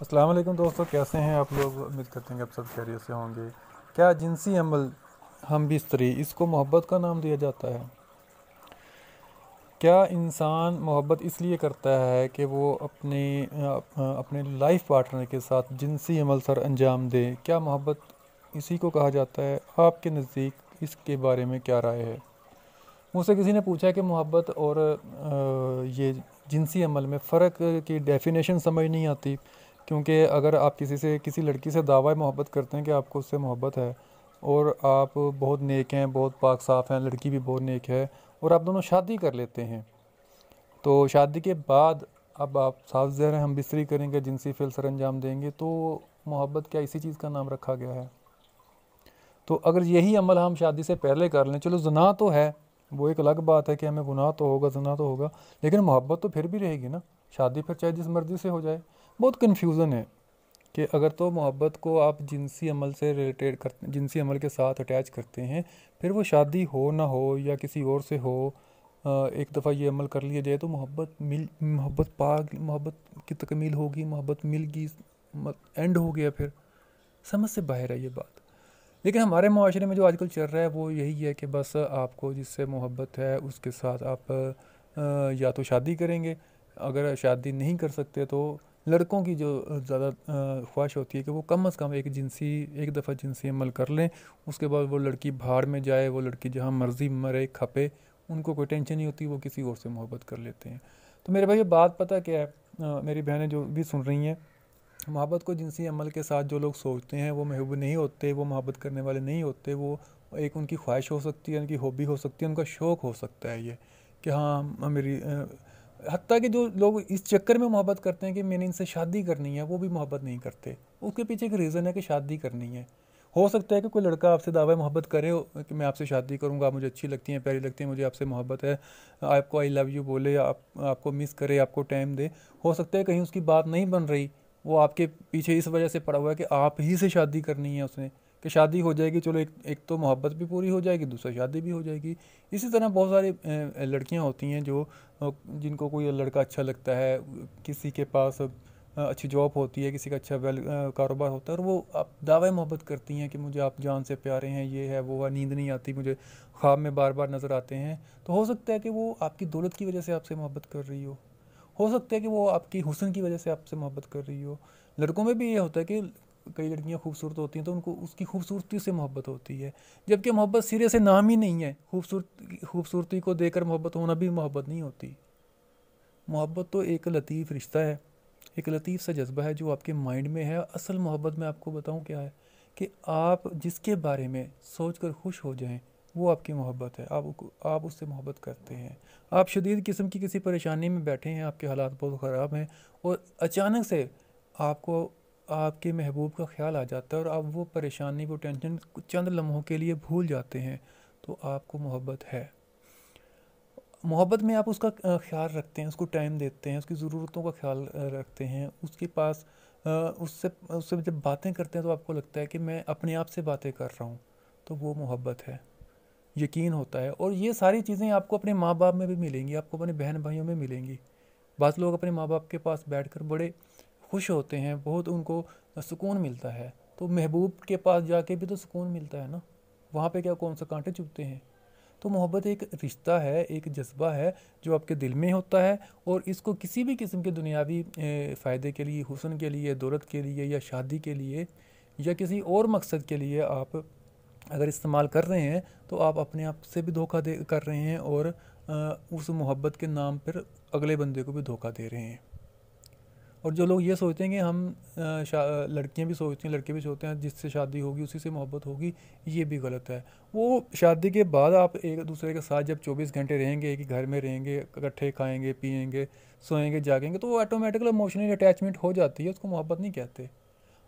अस्सलाम वालेकुम दोस्तों, कैसे हैं आप लोग। उम्मीद करते हैं कि आप सब खैरियत से होंगे। क्या जिनसी अमल हम बिस्तरी इसको मोहब्बत का नाम दिया जाता है? क्या इंसान मोहब्बत इसलिए करता है कि वो अपने लाइफ पार्टनर के साथ जिनसी अमल सर अंजाम दे? क्या मोहब्बत इसी को कहा जाता है? आपके नज़दीक इसके बारे में क्या राय है? मुझसे किसी ने पूछा है कि मोहब्बत और ये जिनसी अमल में फ़र्क की डेफिनेशन समझ नहीं आती। क्योंकि अगर आप किसी लड़की से दावा मोहब्बत करते हैं कि आपको उससे मोहब्बत है, और आप बहुत नेक हैं, बहुत पाक साफ़ हैं, लड़की भी बहुत नेक है, और आप दोनों शादी कर लेते हैं, तो शादी के बाद अब आप साफ ज़ाहिर है हम बिस्तरी करेंगे, जिनसी फ़िल सर अंजाम देंगे, तो मोहब्बत क्या इसी चीज़ का नाम रखा गया है? तो अगर यही अमल हम शादी से पहले कर लें, चलो ज़िना तो है, वो एक अलग बात है कि हमें गुनाह तो होगा, ज़िना तो होगा, लेकिन मोहब्बत तो फिर भी रहेगी ना। शादी फिर चाहे जिस मर्ज़ी से हो जाए। बहुत कन्फ्यूज़न है कि अगर तो मोहब्बत को आप जिनसी अमल से रिलेटेड कर, जिनसी अमल के साथ अटैच करते हैं, फिर वो शादी हो ना हो या किसी और से हो, एक दफ़ा ये अमल कर लिया जाए तो मोहब्बत की तकमील होगी, मोहब्बत मिल गई, एंड हो गया, फिर समझ से बाहर है ये बात। लेकिन हमारे माशरे में जो आजकल चल रहा है वो यही है कि बस आपको जिससे मोहब्बत है उसके साथ आप या तो शादी करेंगे, अगर शादी नहीं कर सकते तो लड़कों की जो ज़्यादा ख्वाहिश होती है कि वो कम अज़ कम एक दफ़ा जिनसी अमल कर लें, उसके बाद वो लड़की भाड़ में जाए, वो लड़की जहाँ मर्ज़ी मरे खपे, उनको कोई टेंशन नहीं होती, वो किसी और से मोहब्बत कर लेते हैं। तो मेरे भाई ये बात पता क्या है, मेरी बहनें जो भी सुन रही हैं, मोहब्बत को जिनसी अमल के साथ जो लोग सोचते हैं वो महबूब नहीं होते, वो मोहब्बत करने वाले नहीं होते। वो एक उनकी ख्वाहिश हो सकती है, उनकी हॉबी हो सकती है, उनका शौक़ हो सकता है ये कि हाँ मेरी हत्ता कि जो लोग इस चक्कर में मोहब्बत करते हैं कि मैंने इनसे शादी करनी है, वो भी मोहब्बत नहीं करते। उसके पीछे एक रीज़न है कि शादी करनी है। हो सकता है कि कोई लड़का आपसे दावा मोहब्बत करे हो कि मैं आपसे शादी करूंगा, आप मुझे अच्छी लगती हैं, प्यारी लगती हैं, मुझे आपसे मोहब्बत है, आपको आई लव यू बोले, आपको मिस करे, आपको टाइम दे। हो सकता है कहीं उसकी बात नहीं बन रही, वो आपके पीछे इस वजह से पड़ा हुआ है कि आप ही से शादी करनी है उसने, कि शादी हो जाएगी, चलो एक तो मोहब्बत भी पूरी हो जाएगी, दूसरा शादी भी हो जाएगी। इसी तरह बहुत सारी लड़कियां होती हैं जो जिनको कोई लड़का अच्छा लगता है, किसी के पास अच्छी जॉब होती है, किसी का अच्छा कारोबार होता है, और वो आप दावा मोहब्बत करती हैं कि मुझे आप जान से प्यारे हैं, ये है वो है, नींद नहीं आती मुझे, ख्वाब में बार बार नज़र आते हैं। तो हो सकता है कि वो आपकी दौलत की वजह से आपसे मोहब्बत कर रही हो सकता है कि वो आपकी हुस्न की वजह से आपसे मोहब्बत कर रही हो। लड़कों में भी ये होता है कि कई लड़कियां खूबसूरत होती हैं तो उनको उसकी खूबसूरती से मोहब्बत होती है, जबकि मोहब्बत सिरे से नाम ही नहीं है। खूबसूरती को देकर मोहब्बत होना भी मोहब्बत नहीं होती। मोहब्बत तो एक लतीफ़ रिश्ता है, एक लतीफ़ सा जज्बा है जो आपके माइंड में है। असल मोहब्बत मैं आपको बताऊं क्या है, कि आप जिसके बारे में सोच कर खुश हो जाएं वो आपकी मोहब्बत है। आप उससे मोहब्बत करते हैं। आप शदीद किस्म की किसी परेशानी में बैठे हैं, आपके हालात बहुत ख़राब हैं, और अचानक से आपको आपके महबूब का ख्याल आ जाता है, और आप वो परेशानी, वो टेंशन चंद लम्हों के लिए भूल जाते हैं, तो आपको मोहब्बत है। मोहब्बत में आप उसका ख्याल रखते हैं, उसको टाइम देते हैं, उसकी ज़रूरतों का ख्याल रखते हैं, उसके पास उससे उससे जब बातें करते हैं तो आपको लगता है कि मैं अपने आप से बातें कर रहा हूँ, तो वो मोहब्बत है। यकीन होता है, और ये सारी चीज़ें आपको अपने माँ बाप में भी मिलेंगी, आपको अपने बहन भाइयों में मिलेंगी। बात लोग अपने माँ बाप के पास बैठकर बड़े खुश होते हैं, बहुत उनको सुकून मिलता है, तो महबूब के पास जाके भी तो सुकून मिलता है ना। वहाँ पे क्या कौन सा कांटे चुभते हैं? तो मोहब्बत एक रिश्ता है, एक जज्बा है जो आपके दिल में होता है, और इसको किसी भी किस्म के दुनियावी फ़ायदे के लिए, हुस्न के लिए, दौलत के लिए, या शादी के लिए, या किसी और मकसद के लिए आप अगर इस्तेमाल कर रहे हैं, तो आप अपने आप से भी धोखा दे कर रहे हैं, और उस मोहब्बत के नाम पर अगले बंदे को भी धोखा दे रहे हैं। और जो लोग ये सोचते हैं कि हम लड़कियां भी सोचती हैं, लड़के भी सोचते हैं जिससे शादी होगी उसी से मोहब्बत होगी, ये भी गलत है। वो शादी के बाद आप एक दूसरे के साथ जब 24 घंटे रहेंगे, एक ही घर में रहेंगे, इकट्ठे खाएंगे पिएंगे, सोएंगे जागेंगे, तो वो ऑटोमेटिकली इमोशनल अटैचमेंट हो जाती है, उसको मोहब्बत नहीं कहते।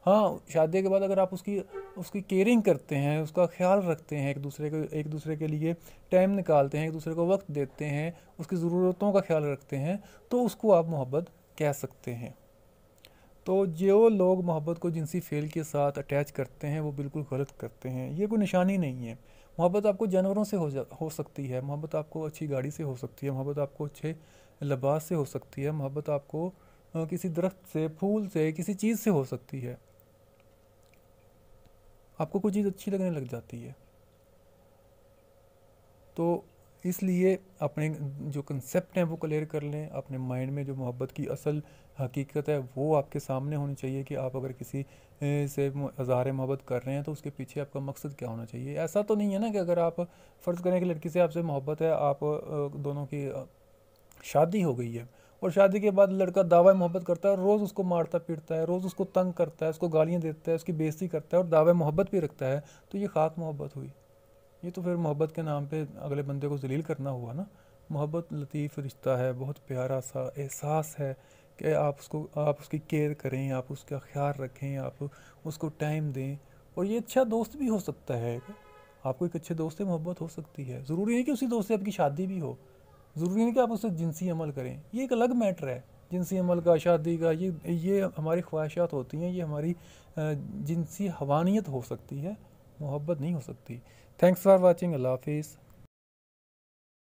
हाँ, शादी के बाद अगर आप उसकी उसकी केयरिंग करते हैं, उसका ख्याल रखते हैं, एक दूसरे के लिए टाइम निकालते हैं, एक दूसरे को वक्त देते हैं, उसकी ज़रूरतों का ख्याल रखते हैं, तो उसको आप मोहब्बत कह सकते हैं। तो जो लोग मोहब्बत को जिनसी फ़ेल के साथ अटैच करते हैं वो बिल्कुल गलत करते हैं। ये कोई निशानी नहीं है। मोहब्बत आपको जानवरों से हो सकती है, मोहब्बत आपको अच्छी गाड़ी से हो सकती है, मोहब्बत आपको अच्छे लिबास से हो सकती है, मोहब्बत आपको किसी दरख्त से, फूल से, किसी चीज़ से हो सकती है। आपको कोई चीज़ अच्छी लगने लग जाती है। तो इसलिए अपने जो कंसेप्ट हैं वो क्लियर कर लें। अपने माइंड में जो मोहब्बत की असल हकीकत है वो आपके सामने होनी चाहिए कि आप अगर किसी से इज़हार मोहब्बत कर रहे हैं तो उसके पीछे आपका मकसद क्या होना चाहिए। ऐसा तो नहीं है ना कि अगर आप फ़र्ज़ करें कि लड़की से आपसे मोहब्बत है, आप दोनों की शादी हो गई है और शादी के बाद लड़का दावा मोहब्बत करता है और रोज़ उसको मारता पीटता है, रोज़ उसको तंग करता है, उसको गालियाँ देता है, उसकी बेइज्जती करता है और दावा मोहब्बत भी रखता है, तो ये खाक मोहब्बत हुई। ये तो फिर मोहब्बत के नाम पे अगले बंदे को जलील करना हुआ ना। मोहब्बत लतीफ़ रिश्ता है, बहुत प्यारा सा एहसास है कि आप उसकी केयर करें, आप उसका ख्याल रखें, आप उसको टाइम दें। और ये अच्छा दोस्त भी हो सकता है। आपको एक अच्छे दोस्त से मोहब्बत हो सकती है, ज़रूरी नहीं कि उसी दोस्त से आपकी शादी भी हो, ज़रूरी नहीं कि आप उससे जिनसी अमल करें, ये एक अलग मैटर है। जिनसी अमल का, शादी का, ये हमारी ख्वाहिशात होती हैं, ये हमारी जिनसी हवानियत हो सकती है, मोहब्बत नहीं हो सकती। Thanks for watching. अल्लाह हाफिज़।